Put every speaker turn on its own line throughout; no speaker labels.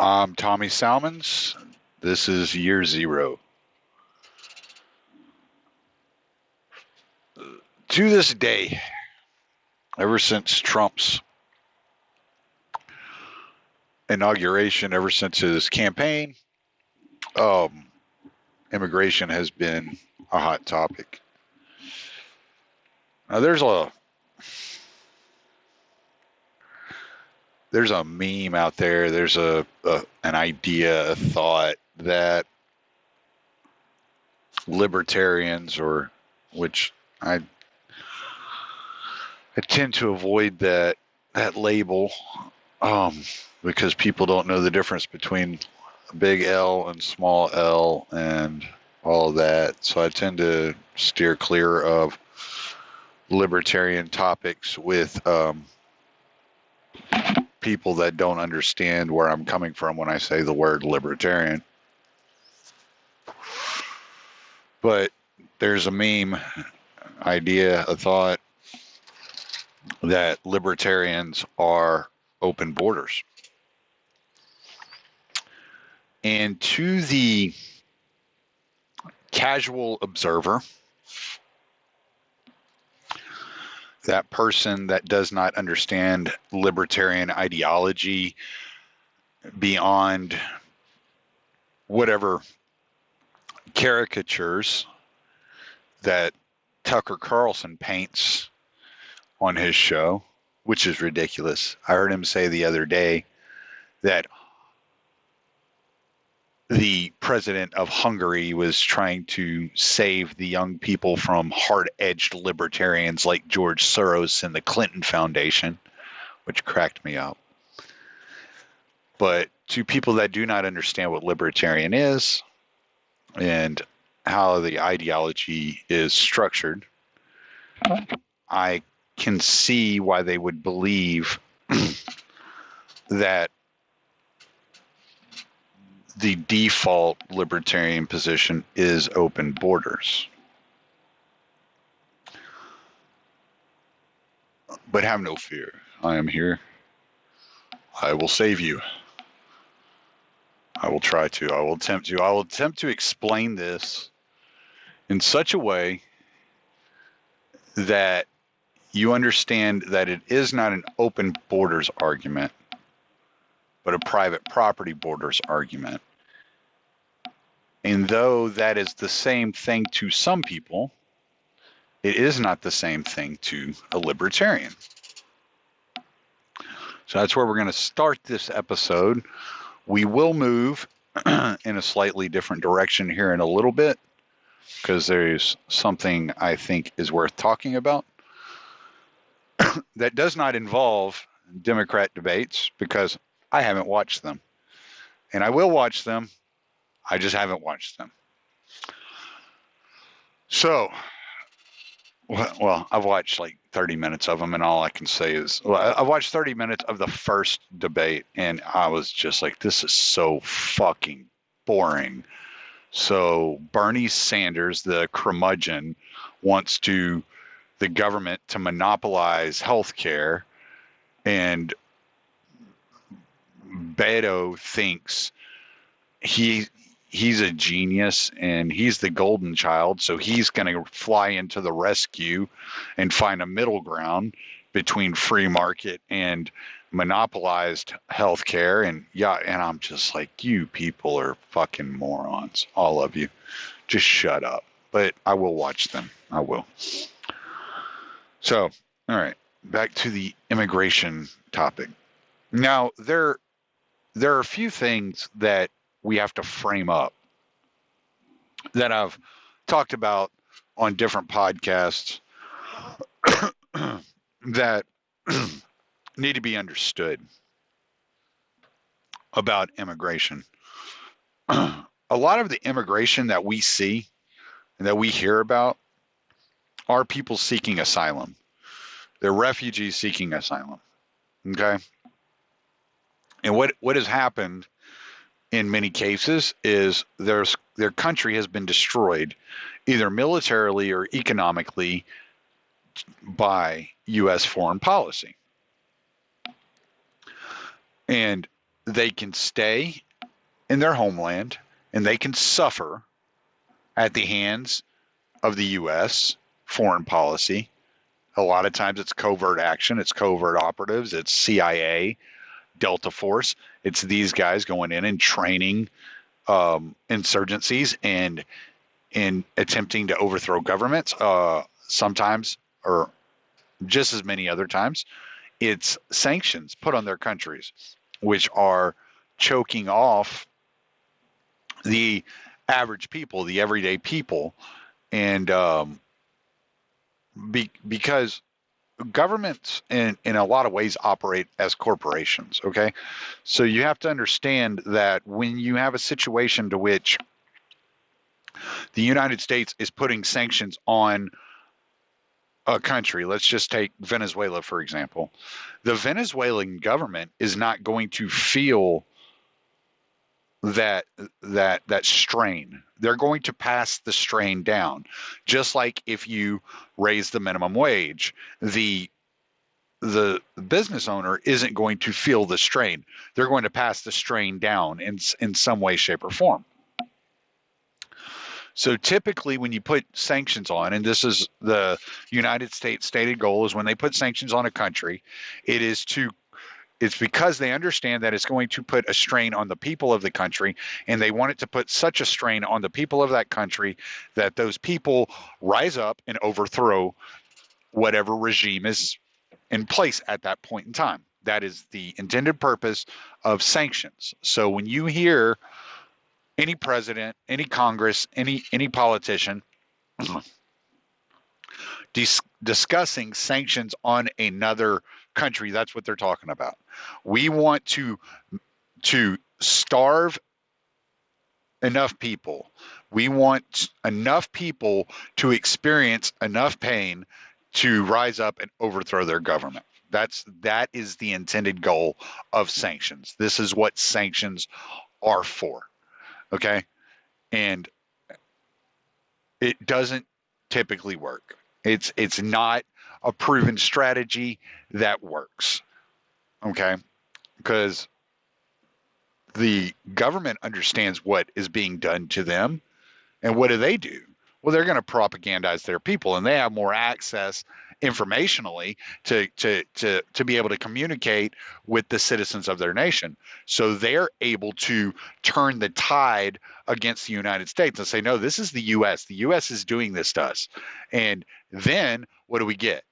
I'm Tommy Salmons. This is year zero. To this day, ever since Trump's inauguration, ever since his campaign, um, immigration has been a hot topic. Now, there's a meme out there. There's an idea, a thought that libertarians, or which I tend to avoid that label, because people don't know the difference between big L and small L and all of that. So I tend to steer clear of libertarian topics with people that don't understand where I'm coming from when I say the word libertarian. But there's a meme, idea, a thought that libertarians are open borders. And to the casual observer, that person that does not understand libertarian ideology beyond whatever caricatures that Tucker Carlson paints on his show, which is ridiculous. I heard him say the other day that the president of Hungary was trying to save the young people from hard-edged libertarians like George Soros and the Clinton Foundation, which cracked me up. But to people that do not understand what libertarian is and how the ideology is structured, I can see why they would believe that the default libertarian position is open borders. But have no fear. I am here. I will save you. I will try to. I will attempt to. I will attempt to explain this in such a way that you understand that it is not an open borders argument, but a private property borders argument. And though that is the same thing to some people, it is not the same thing to a libertarian. So that's where we're going to start this episode. We will move in a slightly different direction here in a little bit, because there's something I think is worth talking about that does not involve Democrat debates, because I haven't watched them. And I will watch them. I just haven't watched them. So, well, I've watched like 30 minutes of them, and all I can say is, I watched 30 minutes of the first debate, and I was just like, this is so fucking boring. So Bernie Sanders, the curmudgeon, wants the government to monopolize healthcare, and Beto thinks he's a genius and he's the golden child, so he's going to fly into the rescue and find a middle ground between free market and monopolized healthcare. And I'm just like, you people are fucking morons, all of you. Just shut up. But I will watch them. I will. So, all right, back to the immigration topic. Now, there are a few things that we have to frame up that I've talked about on different podcasts that need to be understood about immigration. A lot of the immigration that we see and that we hear about are people seeking asylum. They're refugees seeking asylum. Okay? And what has happened in many cases is their country has been destroyed, either militarily or economically, by U.S. foreign policy. And they can stay in their homeland and they can suffer at the hands of the U.S. foreign policy. A lot of times it's covert action, it's covert operatives, it's CIA, Delta Force. It's these guys going in and training insurgencies and in attempting to overthrow governments. Sometimes, or just as many other times, it's sanctions put on their countries, which are choking off the average people, the everyday people, and because governments in a lot of ways operate as corporations. Okay, so you have to understand that when you have a situation to which the United States is putting sanctions on a country, let's just take Venezuela for example, the Venezuelan government is not going to feel that strain. They're going to pass the strain down, just like if you raise the minimum wage, the business owner isn't going to feel the strain. They're going to pass the strain down in some way, shape, or form. So typically when you put sanctions on, and this is the United States stated goal, is when they put sanctions on a country, it's because they understand that it's going to put a strain on the people of the country, and they want it to put such a strain on the people of that country that those people rise up and overthrow whatever regime is in place at that point in time. That is the intended purpose of sanctions. So when you hear any president, any Congress, any politician discussing sanctions on another country, that's what they're talking about. We want to starve enough people. We want enough people to experience enough pain to rise up and overthrow their government. That is the intended goal of sanctions. This is what sanctions are for. Okay? And it doesn't typically work. It's not a proven strategy that works. Okay? Because the government understands what is being done to them. And what do? Well, they're going to propagandize their people, and they have more access informationally to be able to communicate with the citizens of their nation. So they're able to turn the tide against the United States and say, no, this is the U.S. The U.S. is doing this to us. And then what do we get?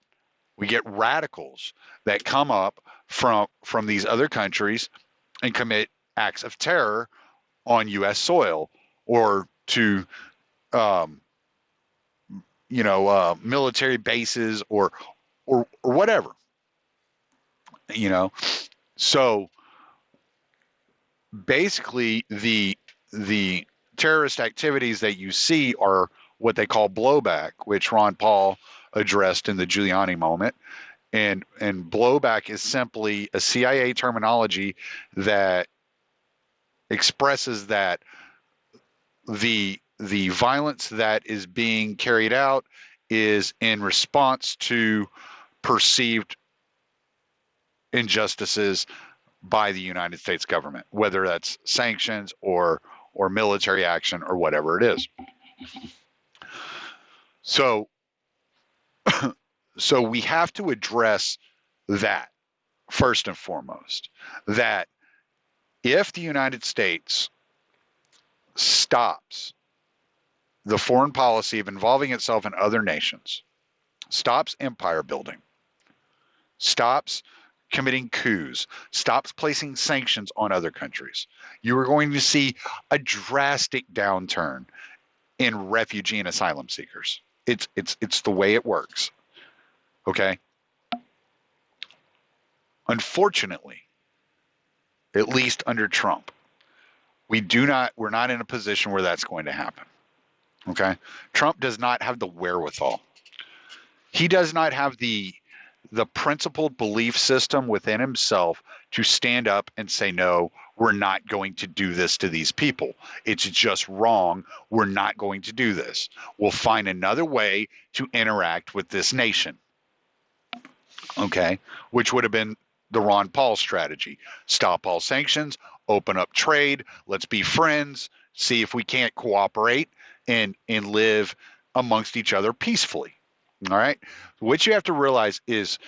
We get radicals that come up from these other countries and commit acts of terror on U.S. soil, or to military bases or whatever, So basically the terrorist activities that you see are what they call blowback, which Ron Paul addressed in the Giuliani moment. And blowback is simply a CIA terminology that expresses that the violence that is being carried out is in response to perceived injustices by the United States government, whether that's sanctions or military action or whatever it is. So we have to address that first and foremost, that if the United States stops the foreign policy of involving itself in other nations, stops empire building, stops committing coups, stops placing sanctions on other countries, you are going to see a drastic downturn in refugee and asylum seekers. It's the way it works. Okay? Unfortunately, at least under Trump, we're not in a position where that's going to happen. Okay? Trump does not have the wherewithal. He does not have the principled belief system within himself to stand up and say, no, we're not going to do this to these people. It's just wrong. We're not going to do this. We'll find another way to interact with this nation. Okay? Which would have been the Ron Paul strategy. Stop all sanctions, open up trade, let's be friends, see if we can't cooperate and live amongst each other peacefully. All right. What you have to realize is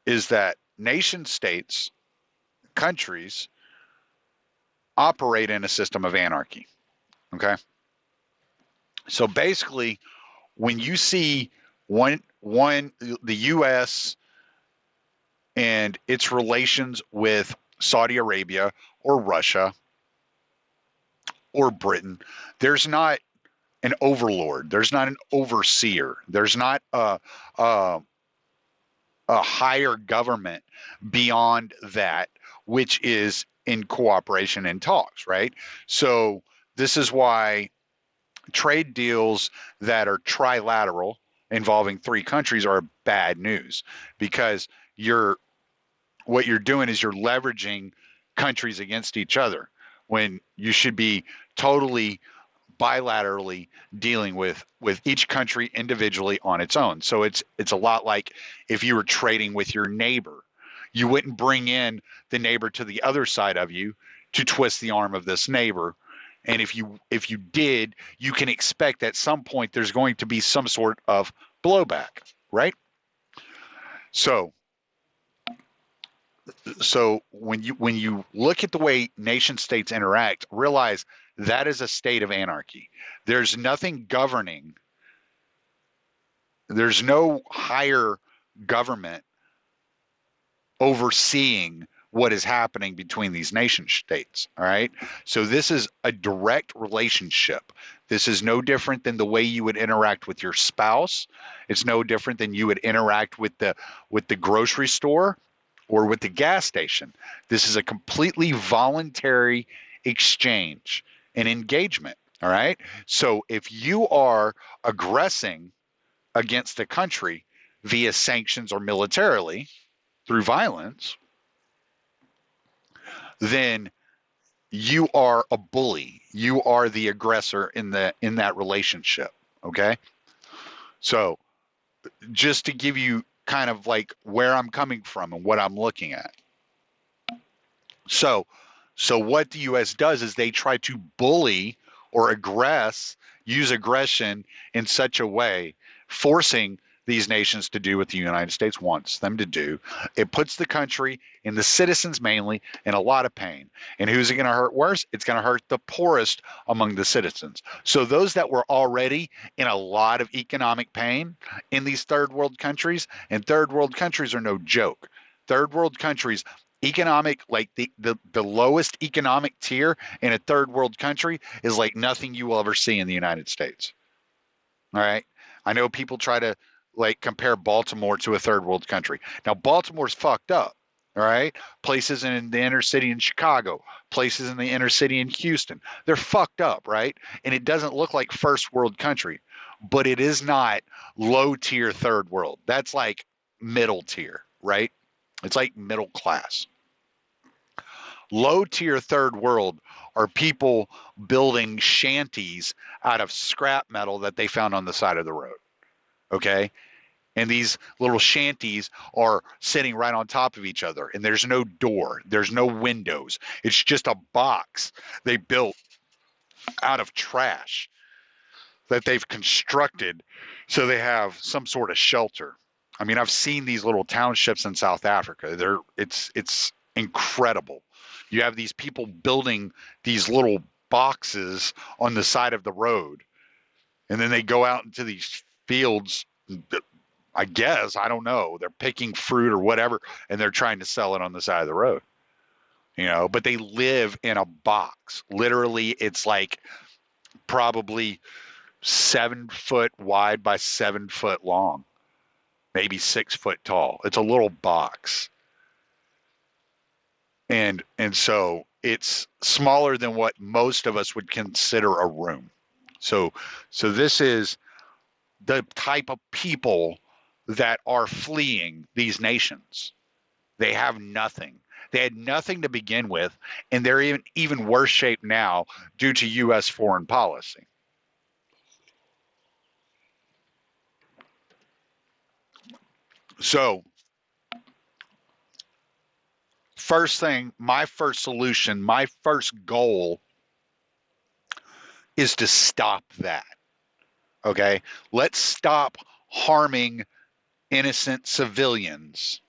that nation states, countries operate in a system of anarchy. Okay. So basically, when you see the U.S. and its relations with Saudi Arabia or Russia or Britain, there's not an overlord, there's not an overseer, there's not a higher government beyond that, which is in cooperation and talks, right? So this is why trade deals that are trilateral involving three countries are bad news, because what you're doing is you're leveraging countries against each other when you should be totally bilaterally dealing with each country individually on its own. So it's a lot like if you were trading with your neighbor. You wouldn't bring in the neighbor to the other side of you to twist the arm of this neighbor. And if you did, you can expect at some point there's going to be some sort of blowback, right? So when you look at the way nation states interact, realize that is a state of anarchy. There's nothing governing. There's no higher government overseeing what is happening between these nation states. All right. So this is a direct relationship. This is no different than the way you would interact with your spouse. It's no different than you would interact with the grocery store or with the gas station. This is a completely voluntary exchange and engagement. All right. So if you are aggressing against a country via sanctions or militarily through violence, then you are a bully. You are the aggressor in that relationship. Okay. So just to give you kind of like where I'm coming from and what I'm looking at. So what the U.S. does is they try to bully or use aggression in such a way, forcing these nations to do what the United States wants them to do. It puts the country and the citizens mainly in a lot of pain. And who's it going to hurt worse? It's going to hurt the poorest among the citizens. So those that were already in a lot of economic pain in these third world countries, and third world countries are no joke. Third world countries, economic, like the lowest economic tier in a third world country is like nothing you will ever see in the United States. All right. I know people try to like compare Baltimore to a third world country. Now Baltimore's fucked up. All right. Places in the inner city in Chicago, places in the inner city in Houston, they're fucked up, right? And it doesn't look like first world country, but it is not low tier third world. That's like middle tier, right? It's like middle class. Low tier third world are people building shanties out of scrap metal that they found on the side of the road. Okay. And these little shanties are sitting right on top of each other. And there's no door, there's no windows. It's just a box they built out of trash that they've constructed so they have some sort of shelter. I mean, I've seen these little townships in South Africa. It's incredible. You have these people building these little boxes on the side of the road, and then they go out into these fields. I guess, I don't know. They're picking fruit or whatever, and they're trying to sell it on the side of the road. But they live in a box. Literally, it's like probably 7 foot wide by 7 foot long, maybe 6 foot tall. It's a little box. And so it's smaller than what most of us would consider a room. So this is the type of people that are fleeing these nations. They have nothing. They had nothing to begin with, and they're in even worse shape now due to U.S. foreign policy. So first thing, my first solution, my first goal is to stop that. Okay? Let's stop harming innocent civilians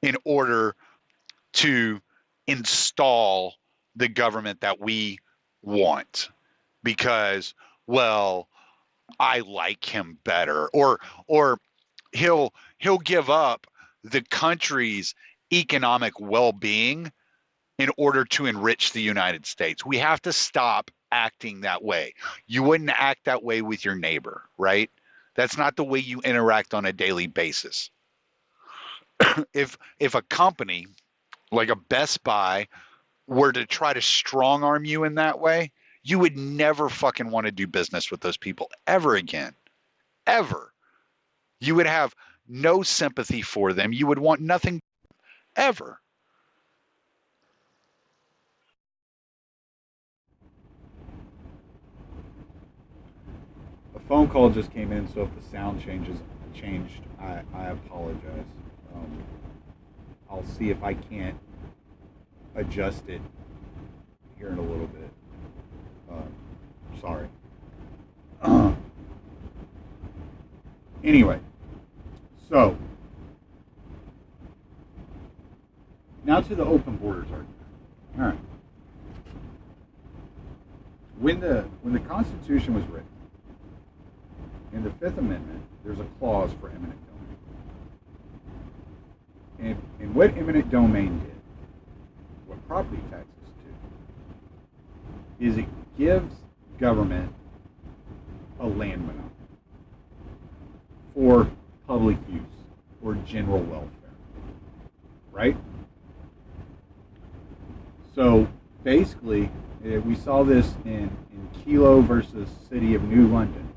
in order to install the government that we want because, well, I like him better, or he'll give up the country's economic well-being in order to enrich the United States. We have to stop acting that way. You wouldn't act that way with your neighbor, right? That's not the way you interact on a daily basis. If a company like a Best Buy were to try to strong arm you in that way, you would never fucking want to do business with those people ever again. Ever. You would have no sympathy for them. You would want nothing ever.
A phone call just came in, so if the sound changed, I apologize. I'll see if I can't adjust it here in a little bit. Sorry. Anyway, so now to the open borders argument. All right. When the Constitution was written, in the Fifth Amendment, there's a clause for eminent domain. And what eminent domain did, what property taxes do, is it gives government a land monopoly for public use or general welfare, right? So basically, we saw this in Kelo versus City of New London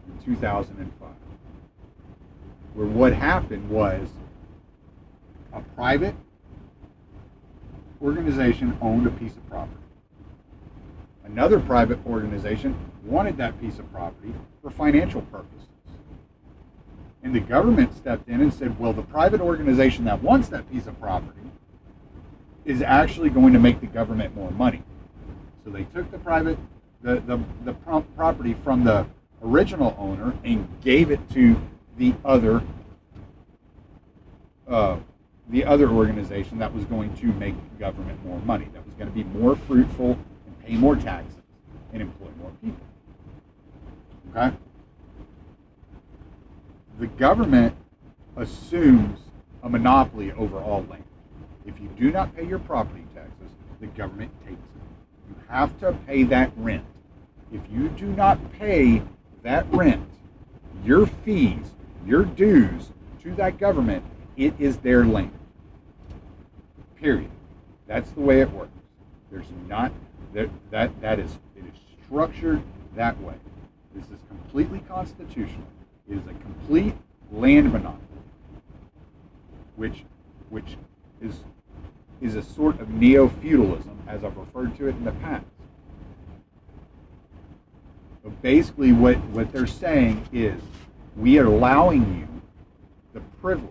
in 2005, where what happened was a private organization owned a piece of property. Another private organization wanted that piece of property for financial purposes. And the government stepped in and said, well, the private organization that wants that piece of property is actually going to make the government more money. So they took the property from the original owner and gave it to the other organization that was going to make the government more money, that was going to be more fruitful and pay more taxes and employ more people. Okay? The government assumes a monopoly over all land. If you do not pay your property taxes, the government takes it. You have to pay that rent. If you do not pay that rent, your fees, your dues to that government, it is their land. Period. That's the way it works. There's not it is structured that way. This is completely constitutional. It is a complete land monopoly, which is a sort of neo-feudalism, as I've referred to it in the past. But basically what they're saying is, we are allowing you the privilege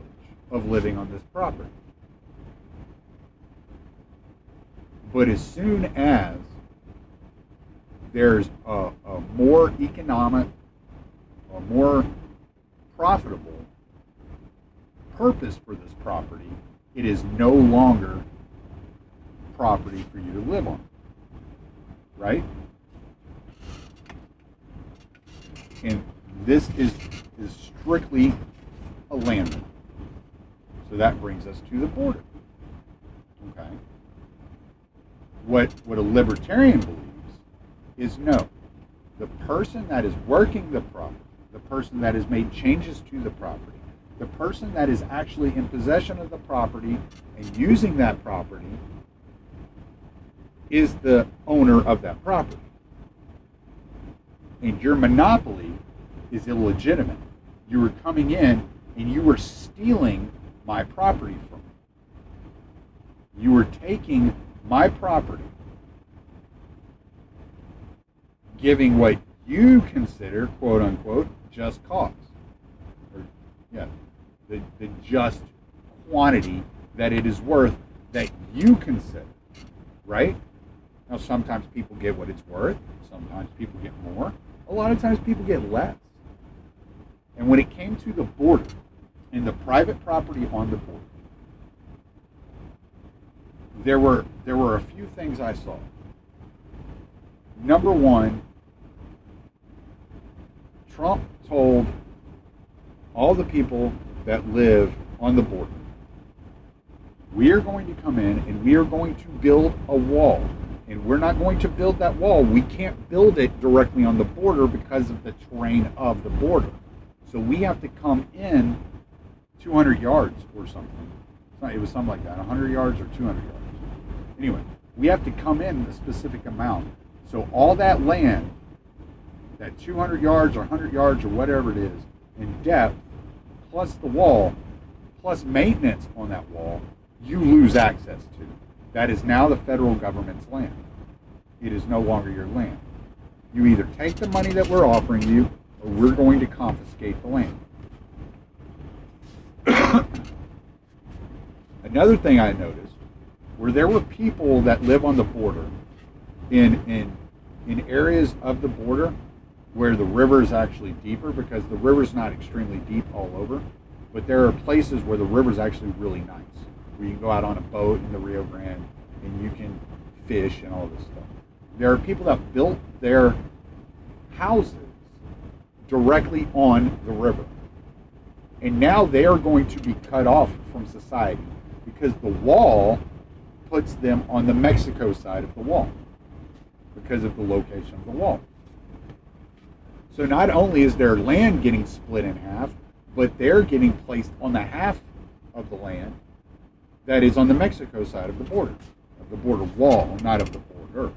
of living on this property. But as soon as there's a more economic, a more profitable purpose for this property, it is no longer property for you to live on. Right? And this is strictly a land monopoly. So that brings us to the border. Okay? What a libertarian believes is no. The person that is working the property, the person that has made changes to the property, the person that is actually in possession of the property and using that property is the owner of that property. And your monopoly is illegitimate. You were coming in and you were stealing my property from me. You were taking my property, giving what you consider, quote unquote, just cause. Or, yeah, the just quantity that it is worth that you consider, right? Now, sometimes people get what it's worth. Sometimes people get more. A lot of times people get less. And when it came to the border and the private property on the border, there were a few things I saw. Number one, Trump told all the people that live on the border, we are going to come in and we are going to build a wall. And we're not going to build that wall. We can't build it directly on the border because of the terrain of the border. So we have to come in 200 yards or something. It was something like that, 100 yards or 200 yards. Anyway, we have to come in a specific amount. So all that land, that 200 yards or 100 yards or whatever it is, in depth, plus the wall, plus maintenance on that wall, you lose access to. That is now the federal government's land. It is no longer your land. You either take the money that we're offering you, or we're going to confiscate the land. Another thing I noticed, where there were people that live on the border, in areas of the border where the river is actually deeper, because the river's not extremely deep all over, but there are places where the river's actually really nice, where you can go out on a boat in the Rio Grande and you can fish and all this stuff. There are people that built their houses directly on the river. And now they are going to be cut off from society because the wall puts them on the Mexico side of the wall because of the location of the wall. So not only is their land getting split in half, but they're getting placed on the half of the land that is on the Mexico side of the border wall, not of the border.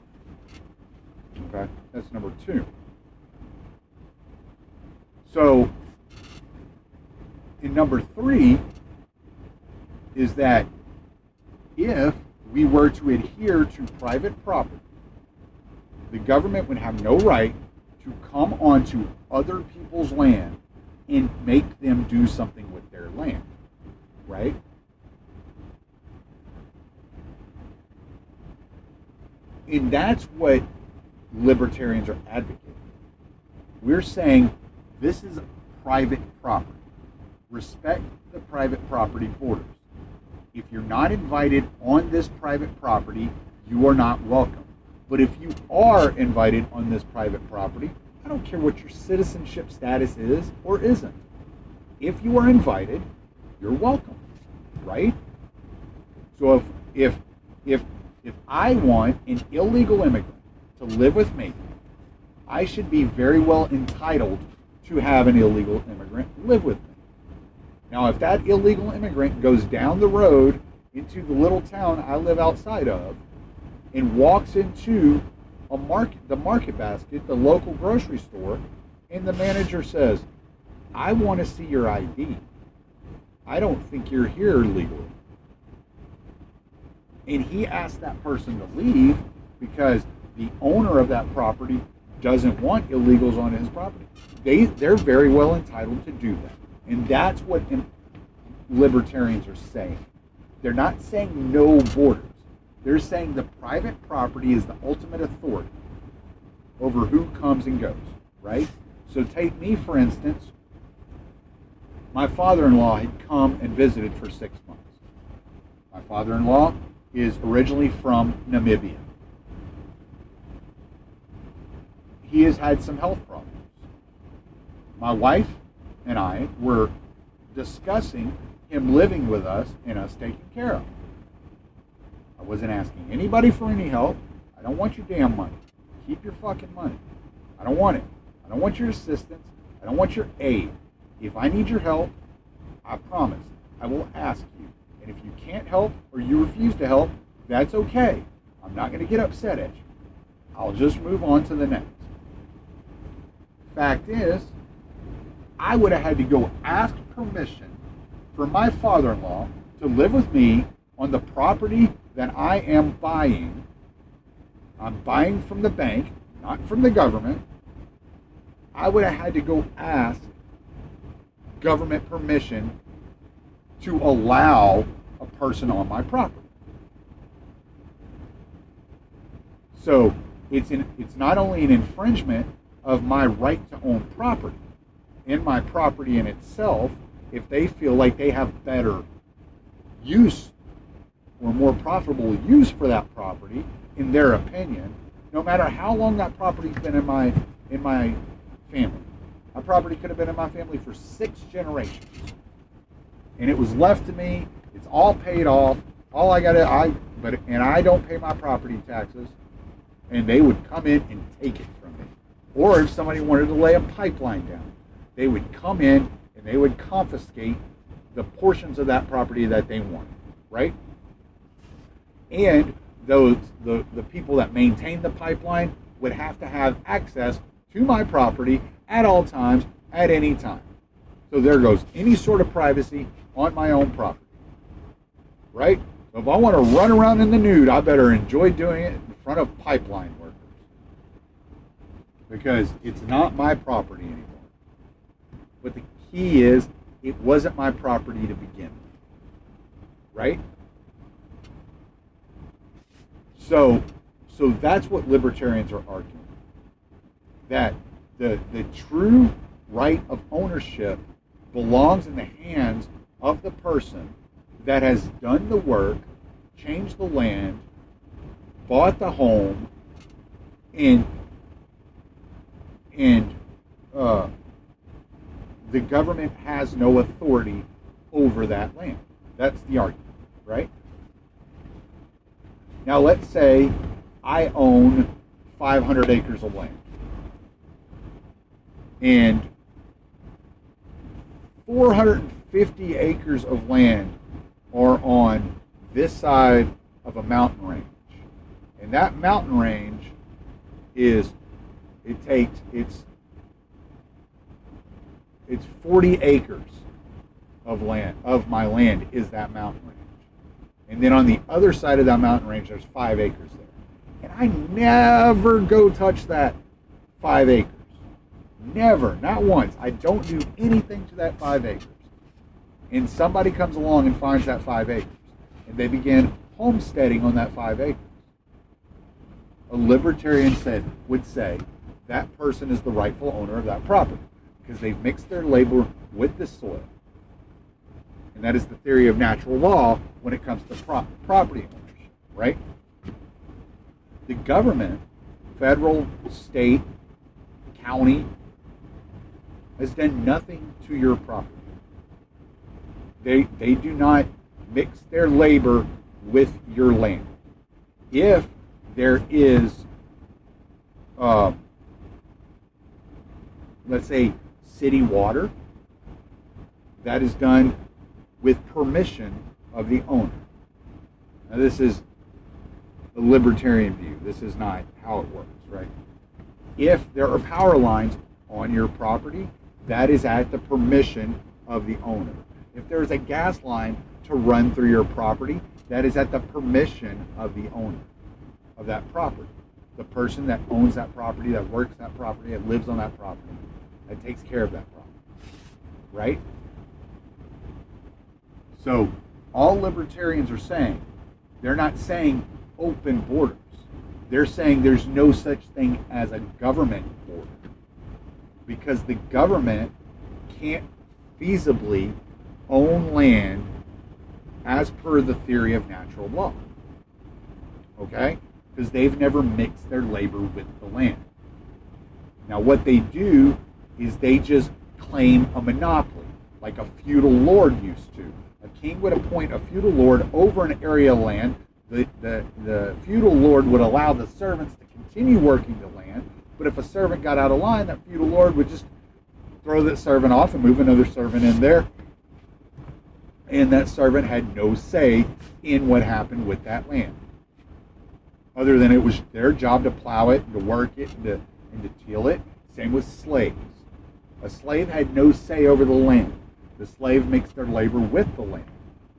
Okay, that's number two. So, in number three is that if we were to adhere to private property, the government would have no right to come onto other people's land and make them do something with their land, right? And that's what libertarians are advocating. We're saying this is private property. Respect the private property borders. If you're not invited on this private property, you are not welcome. But if you are invited on this private property, I don't care what your citizenship status is or isn't. If you are invited, you're welcome, right? So if I want an illegal immigrant to live with me, I should be very well entitled to have an illegal immigrant live with me. Now, if that illegal immigrant goes down the road into the little town I live outside of and walks into the market basket, the local grocery store, and the manager says, I want to see your ID. I don't think you're here legally. And he asks that person to leave because the owner of that property doesn't want illegals on his property. They're very well entitled to do that. And that's what libertarians are saying. They're not saying no borders. They're saying the private property is the ultimate authority over who comes and goes, right? So take me, for instance. My father-in-law had come and visited for 6 months. My father-in-law is originally from Namibia. He has had some health problems. My wife and I were discussing him living with us and us taking care of him. I wasn't asking anybody for any help. I don't want your damn money. Keep your fucking money. I don't want it. I don't want your assistance. I don't want your aid. If I need your help, I promise, I will ask you. And if you can't help or you refuse to help, that's okay. I'm not going to get upset at you. I'll just move on to the next. Fact is, I would have had to go ask permission for my father-in-law to live with me on the property that I am buying. I'm buying from the bank, not from the government. I would have had to go ask government permission to allow a person on my property. So it's not only an infringement of my right to own property and my property in itself, if they feel like they have better use or more profitable use for that property, in their opinion, no matter how long that property's been in my family. My property could have been in my family for 6 generations. And it was left to me, it's all paid off, all I don't pay my property taxes, and they would come in and take it from me. Or if somebody wanted to lay a pipeline down, they would come in and they would confiscate the portions of that property that they wanted, right? And the people that maintain the pipeline would have to have access to my property at all times, at any time. So there goes any sort of privacy on my own property, right? So if I want to run around in the nude, I better enjoy doing it in front of pipeline workers, because it's not my property anymore. But the key is, it wasn't my property to begin with, right? So that's what libertarians are arguing, that the true right of ownership belongs in the hands of the person that has done the work, changed the land, bought the home, and the government has no authority over that land. That's the argument, right? Now let's say I own 500 acres of land, and 450 acres of land are on this side of a mountain range. And that mountain range it's 40 acres of land, of my land, is that mountain range. And then on the other side of that mountain range, there's 5 acres there. And I never go touch that 5 acres. Never, not once. I don't do anything to that 5 acres. And somebody comes along and finds that 5 acres, and they begin homesteading on that 5 acres. A libertarian would say that person is the rightful owner of that property, because they've mixed their labor with the soil. And that is the theory of natural law when it comes to property ownership, right? The government, federal, state, county, has done nothing to your property. They do not mix their labor with your land. If there is, let's say, city water, that is done with permission of the owner. Now this is a libertarian view. This is not how it works, right? If there are power lines on your property, that is at the permission of the owner. If there's a gas line to run through your property, that is at the permission of the owner of that property. The person that owns that property, that works that property, that lives on that property, that takes care of that property, right? So all libertarians are saying, they're not saying open borders. They're saying there's no such thing as a government border, because the government can't feasibly own land as per the theory of natural law, okay? Because they've never mixed their labor with the land. Now what they do is they just claim a monopoly, like a feudal lord used to. A king would appoint a feudal lord over an area of land. The feudal lord would allow the servants to continue working the land, but if a servant got out of line, that feudal lord would just throw that servant off and move another servant in there. And that servant had no say in what happened with that land, other than it was their job to plow it, and to work it, and to till it. Same with slaves. A slave had no say over the land. The slave mixed their labor with the land,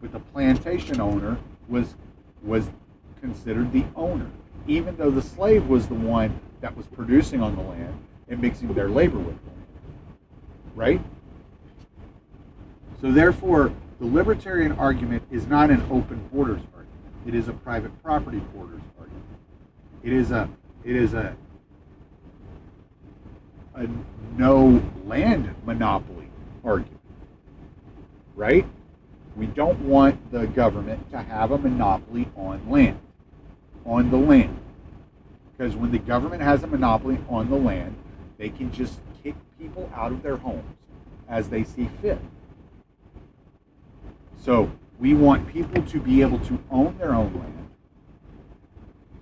but the plantation owner was considered the owner, even though the slave was the one that was producing on the land and mixing their labor with the land, right? So therefore, The libertarian argument is not an open borders argument. It is a private property borders argument. It is a no land monopoly argument, right? We don't want the government to have a monopoly on the land. Because when the government has a monopoly on the land, they can just kick people out of their homes as they see fit. So we want people to be able to own their own land,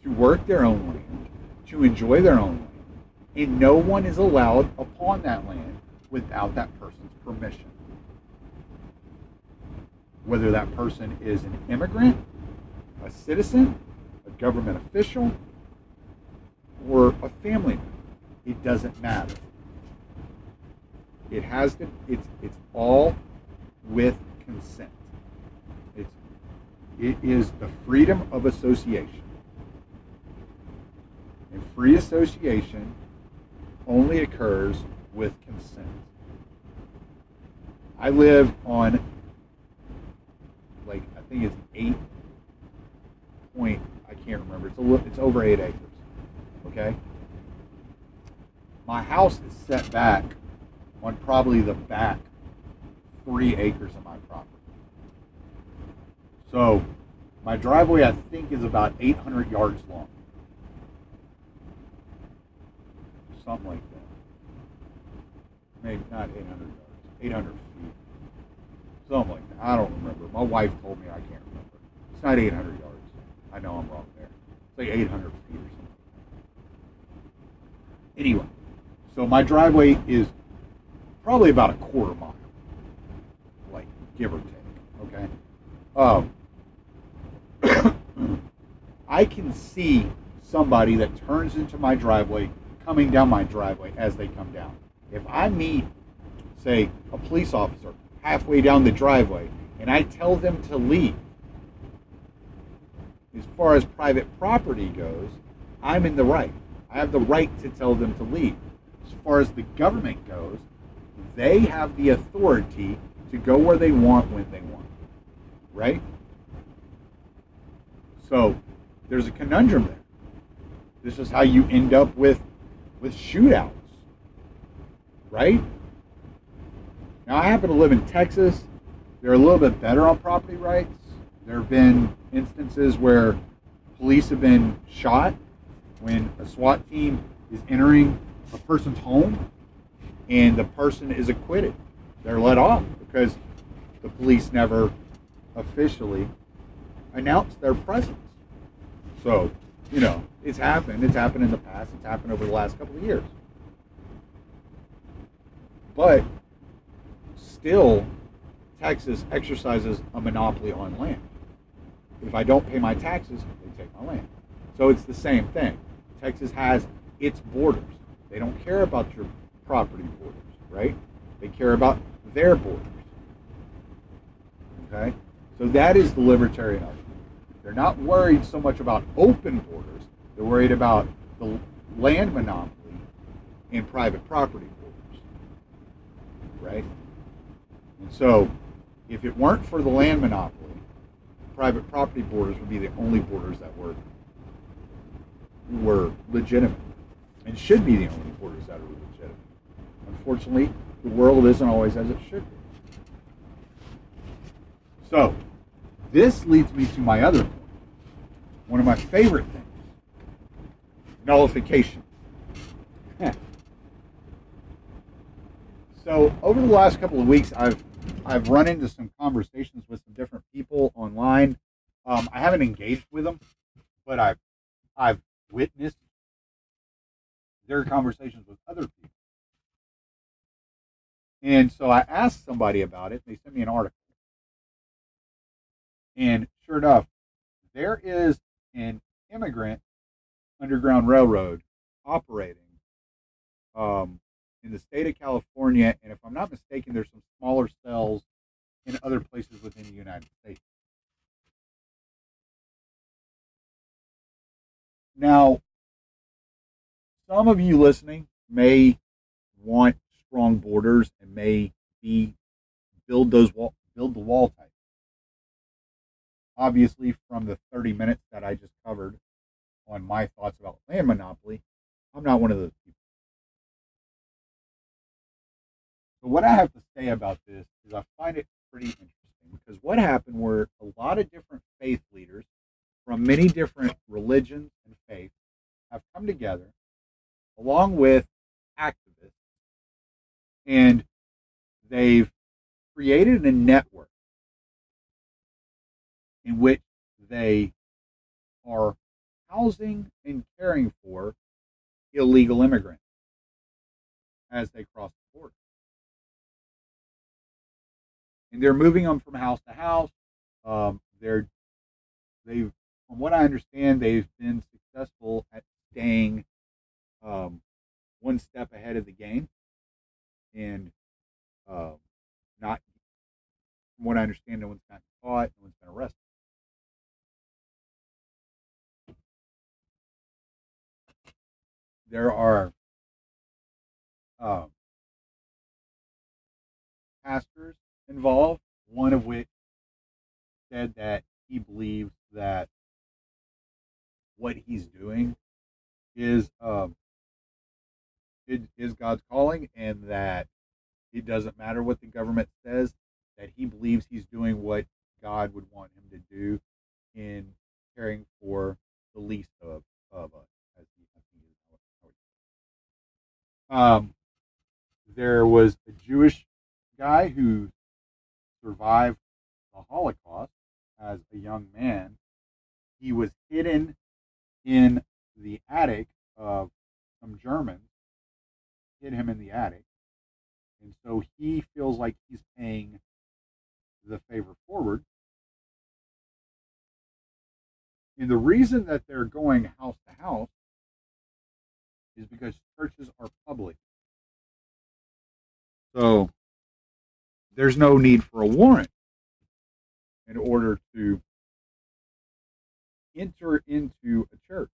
to work their own land, to enjoy their own land, and no one is allowed upon that land without that person's permission. Whether that person is an immigrant, a citizen, a government official, or a family member, it doesn't matter. It has to. It's all with consent. It is the freedom of association. And free association only occurs with consent. I live on, like, I think it's 8 point, I can't remember. It's over 8 acres. Okay? My house is set back on probably the back 3 acres of my property. So my driveway, I think, is about 800 yards long. Something like that. Maybe not 800 yards, 800 feet. Something like that. I don't remember. My wife told me, I can't remember. It's not 800 yards. I know I'm wrong there. It's like 800 feet or something. Anyway, so my driveway is probably about a quarter mile, like, give or take, okay? I can see somebody that turns into my driveway coming down my driveway as they come down. If I meet, say, a police officer halfway down the driveway and I tell them to leave, as far as private property goes, I'm in the right. I have the right to tell them to leave. As far as the government goes, they have the authority to go where they want when they want, right? So there's a conundrum there. This is how you end up with shootouts, right? Now, I happen to live in Texas. They're a little bit better on property rights. There have been instances where police have been shot when a SWAT team is entering a person's home and the person is acquitted. They're let off because the police never officially announced their presence. So, you know, it's happened. It's happened in the past. It's happened over the last couple of years. But still, Texas exercises a monopoly on land. If I don't pay my taxes, they take my land. So it's the same thing. Texas has its borders. They don't care about your property borders, right? They care about their borders. Okay? So that is the libertarian argument. They're not worried so much about open borders. They're worried about the land monopoly and private property borders, right? And so if it weren't for the land monopoly, private property borders would be the only borders that were legitimate and should be the only borders that are legitimate. Unfortunately, the world isn't always as it should be. So this leads me to my other point. One of my favorite things, nullification. So over the last couple of weeks, I've run into some conversations with some different people online. I haven't engaged with them, but I've witnessed their conversations with other people. And so I asked somebody about it. They sent me an article. And sure enough, there is an immigrant underground railroad operating in the state of California. And if I'm not mistaken, there's some smaller cells in other places within the United States. Now, some of you listening may want strong borders and may build the wall type obviously, from the 30 minutes that I just covered on my thoughts about land monopoly, I'm not one of those people. So what I have to say about this is I find it pretty interesting because what happened were a lot of different faith leaders from many different religions and faiths have come together along with activists, and they've created a network in which they are housing and caring for illegal immigrants as they cross the border. And they're moving them from house to house. They've, from what I understand, they've been successful at staying one step ahead of the game, and not, from what I understand, no one's gotten caught, no one's been arrested. There are pastors involved, one of which said that he believes that what he's doing is God's calling, and that it doesn't matter what the government says, that he believes he's doing what God would want him to do in caring for the least of us. As he, I think is how it, there was a Jewish guy who survived the Holocaust as a young man. He was hidden in the attic of some Germans, hid him in the attic, and so he feels like he's paying the favor forward. And the reason that they're going house to house is because churches are public. So there's no need for a warrant in order to enter into a church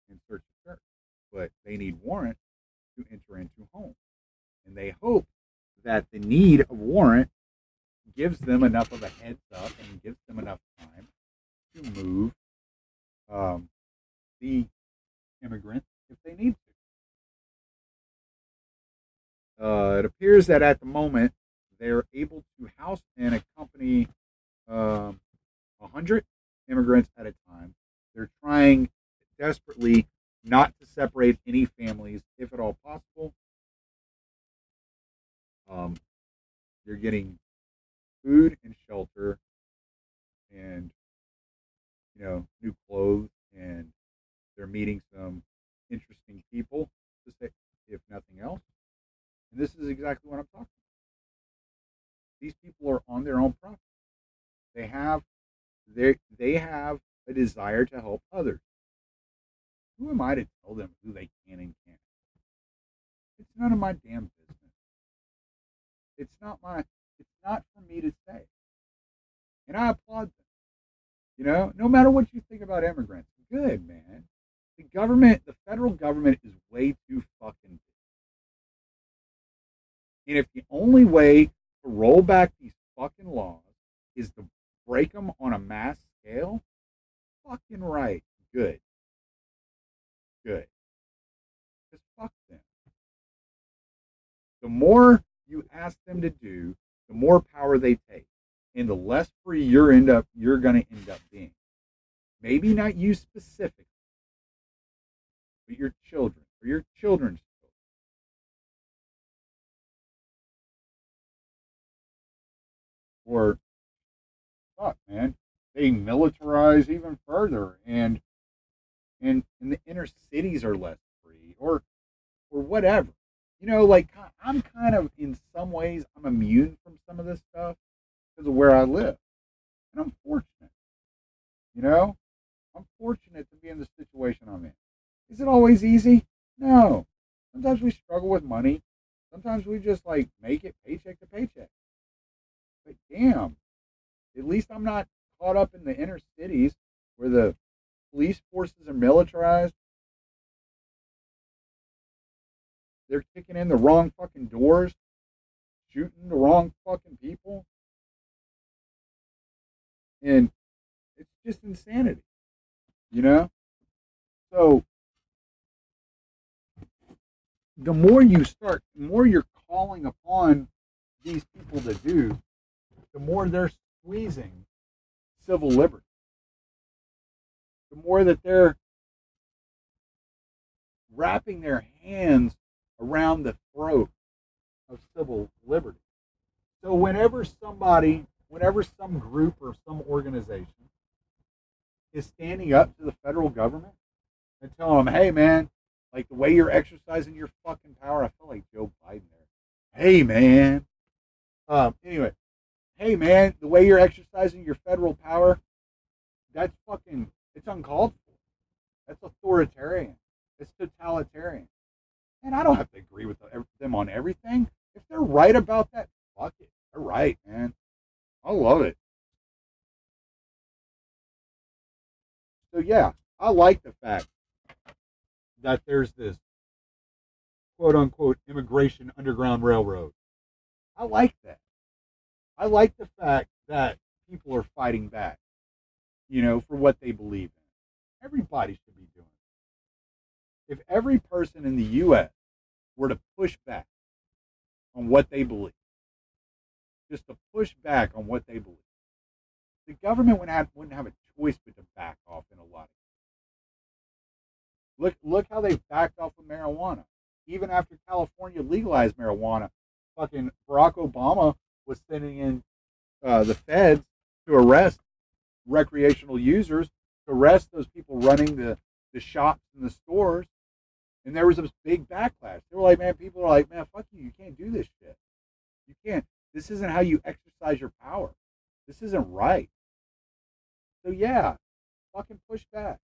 and search a church, but they need warrant to enter into homes. And they hope that the need of warrant gives them enough of a heads up and gives them enough time to move the immigrants if they need to. It appears that at the moment they're able to house and accompany 100 immigrants at a time. They're trying desperately not to separate any families, if at all possible. They're getting food and shelter, and new clothes, and they're meeting some interesting people, to say, if nothing else. And this is exactly what I'm talking about. These people are on their own property. They have a desire to help others. Who am I to tell them who they can and can't? It's none of my damn business. It's not for me to say. And I applaud them. No matter what you think about immigrants, good, man. The federal government is way too fucking big. And if the only way to roll back these fucking laws is to break them on a mass scale, fucking right. Good. Because fuck them. The more you ask them to do, the more power they take, and the less free you're going to end up being. Maybe not you specifically, but your children or your children's children. Or fuck, man, they militarize even further, and the inner cities are less free, or whatever. Like, I'm kind of, in some ways, I'm immune from some of this stuff because of where I live, and I'm fortunate. I'm fortunate to be in the situation I'm in. Is it always easy? No. Sometimes we struggle with money. Sometimes we just make it paycheck to paycheck. But damn, at least I'm not caught up in the inner cities where the police forces are militarized. They're kicking in the wrong fucking doors, shooting the wrong fucking people. And it's just insanity, you know? So the more you're calling upon these people to do, the more they're squeezing civil liberty. The more that they're wrapping their hands around the throat of civil liberty. So whenever some group or some organization is standing up to the federal government and telling them, hey man, like the way you're exercising your fucking power, I feel like Joe Biden there. Hey man. Anyway, hey man, the way you're exercising your federal power, that's fucking, it's uncalled for. That's authoritarian. It's totalitarian. And I don't have to agree with them on everything. If they're right about that, fuck it. They're right, man. I love it. So yeah, I like the fact that there's this quote unquote immigration underground railroad. I like that. I like the fact that people are fighting back, for what they believe in. Everybody should be doing it. If every person in the U.S. were to push back on what they believe, just to push back on what they believe, the government wouldn't have a choice but to back off in a lot of cases. Look how they backed off of marijuana. Even after California legalized marijuana, fucking Barack Obama was sending in the feds to arrest recreational users, to arrest those people running the shops and the stores. And there was this big backlash. They were like, man, people are like, man, fuck you. You can't do this shit. You can't. This isn't how you exercise your power. This isn't right. So yeah, fucking push back.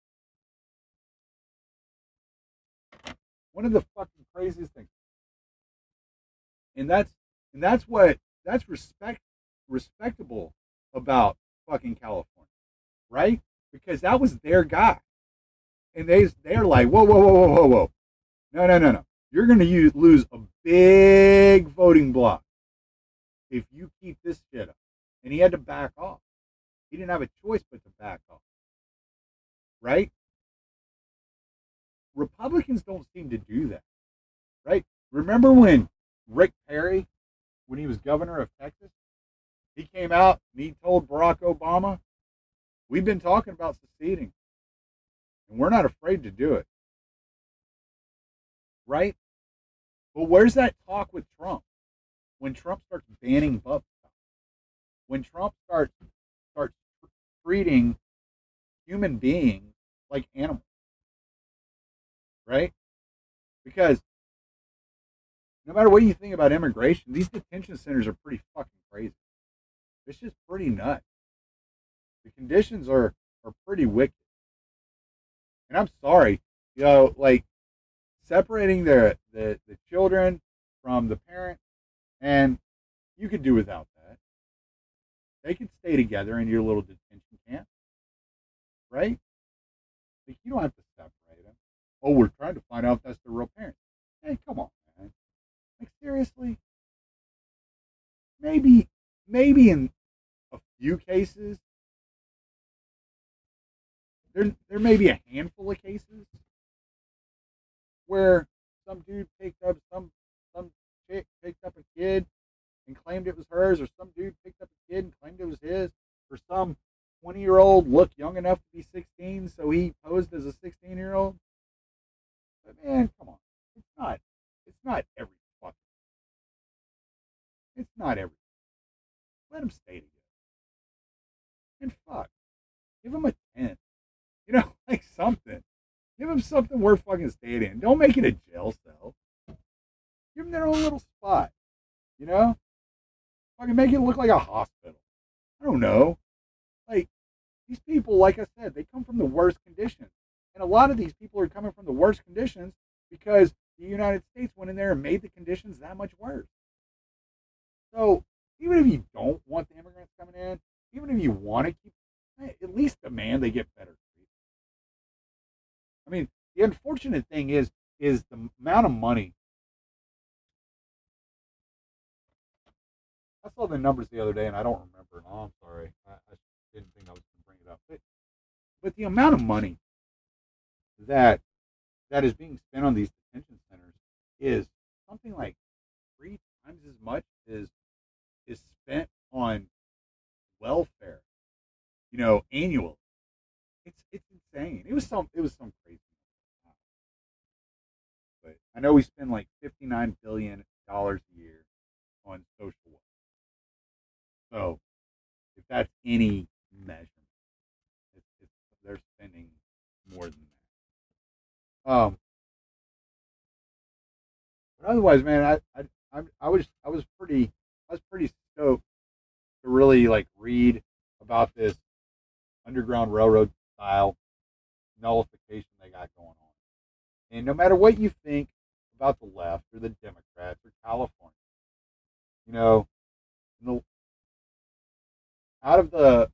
One of the fucking craziest things. And that's respectable about fucking California, right? Because that was their guy. And they're like, whoa, whoa, whoa, whoa, whoa, whoa. No, no, no, no. You're going to lose a big voting block if you keep this shit up. And he had to back off. He didn't have a choice but to back off. Right? Republicans don't seem to do that. Right? Remember when Rick Perry, when he was governor of Texas, he came out and he told Barack Obama, we've been talking about seceding, and we're not afraid to do it. Right? But where's that talk with Trump? When Trump starts banning bub stuff, when Trump starts treating human beings like animals, right? Because no matter what you think about immigration, these detention centers are pretty fucking crazy. It's just pretty nuts. The conditions are pretty wicked. And I'm sorry, like separating the children from the parent, and you could do without that. They could stay together in your little detention camp, right? Like you don't have to separate them. Oh, we're trying to find out if that's the real parent. Hey, come on, man. Like seriously, maybe in a few cases, there may be a handful of cases where some dude some chick picked up a kid and claimed it was hers, or some dude picked up a kid and claimed it was his, or some 20-year-old looked young enough to be 16, so he posed as a 16-year-old. But man, come on, it's not every fucking, it's not every. Let them stay together. And fuck, give them a 10. Like something. Give them something worth fucking staying in. Don't make it a jail cell. Give them their own little spot. You know? Fucking make it look like a hospital. I don't know. Like, these people, like I said, they come from the worst conditions. And a lot of these people are coming from the worst conditions because the United States went in there and made the conditions that much worse. So, even if you don't want the immigrants coming in, even if you want to keep, at least demand they get better treatment. I mean, the unfortunate thing is the amount of money. I saw the numbers the other day, and I don't remember. Oh, I'm sorry. I didn't think I was going to bring it up. But But the amount of money that that is being spent on these detention centers is something like 3 times as much as is spent on welfare, annually. It's insane. It was some crazy. But I know we spend like $59 billion a year on social welfare. So if that's any measurement, they're spending more than that. But otherwise, man, I was pretty stoked to really like read about this underground railroad style nullification they got going on. And no matter what you think about the left or the Democrats or California, you know, the, out of the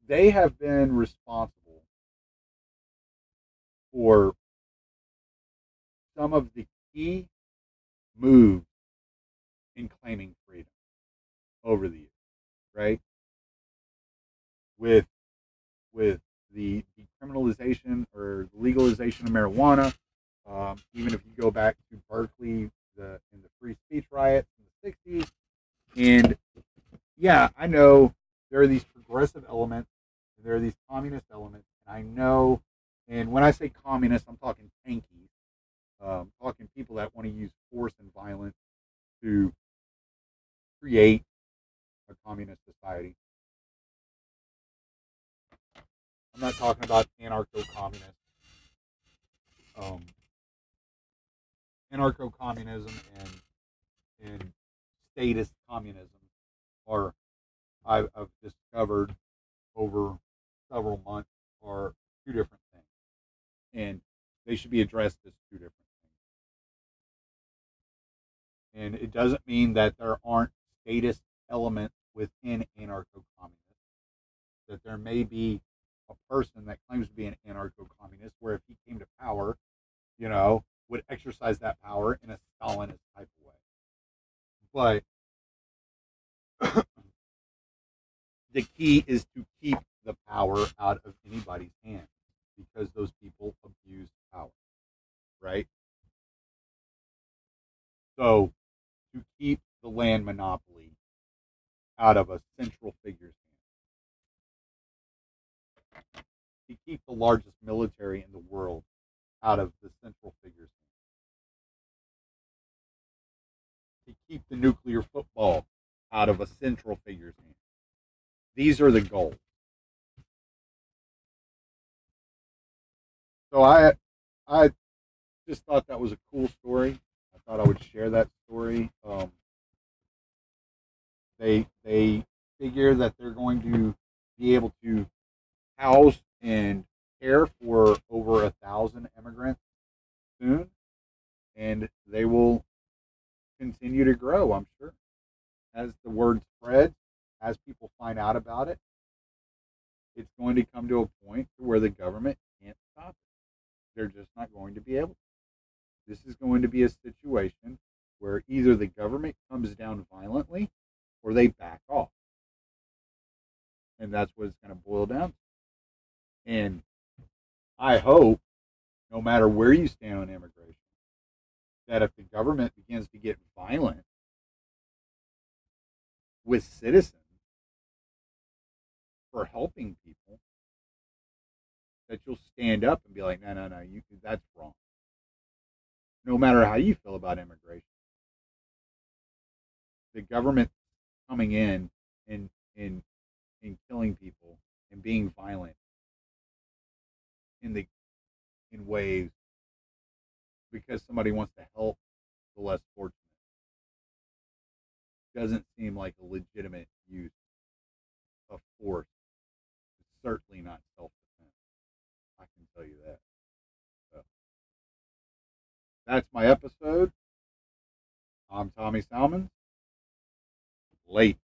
they have been responsible for some of the key moves in claiming freedom over the years, right? With with the decriminalization or legalization of marijuana, even if you go back to Berkeley, in the free speech riots in the '60s, and yeah, I know there are these progressive elements, and there are these communist elements, and I know, and when I say communist, I'm talking tankies, talking people that want to use force and violence to create a communist society. I'm not talking about anarcho-communist, um, anarcho-communism and statist communism are I've discovered over several months are two different things, and they should be addressed as two different things. And it doesn't mean that there aren't statist elements within anarcho-communists. That there may be a person that claims to be an anarcho-communist, where if he came to power, would exercise that power in a Stalinist type of way. But the key is to keep the power out of anybody's hands because those people abuse power, right? So to keep the land monopoly out of a central figure's hands, to keep the largest military in the world out of the central figure's hands, to keep the nuclear football out of a central figure's hands. These are the goals. So I just thought that was a cool story. I thought I would share that story. They figure that they're going to be able to house and care for over 1,000 immigrants soon, and they will continue to grow. I'm sure as the word spreads, as people find out about it, it's going to come to a point where the government can't stop it. They're just not going to be able to. This is going to be a situation where either the government comes down violently or they back off. And that's what it's going to boil down to. And I hope, no matter where you stand on immigration, that if the government begins to get violent with citizens for helping people, that you'll stand up and be like, no, no, no, that's wrong. No matter how you feel about immigration, the government coming in and killing people and being violent in the in ways because somebody wants to help the less fortunate doesn't seem like a legitimate use of force. It's certainly not self-defense. I can tell you that. So that's my episode. I'm Tommy Salmons. Late.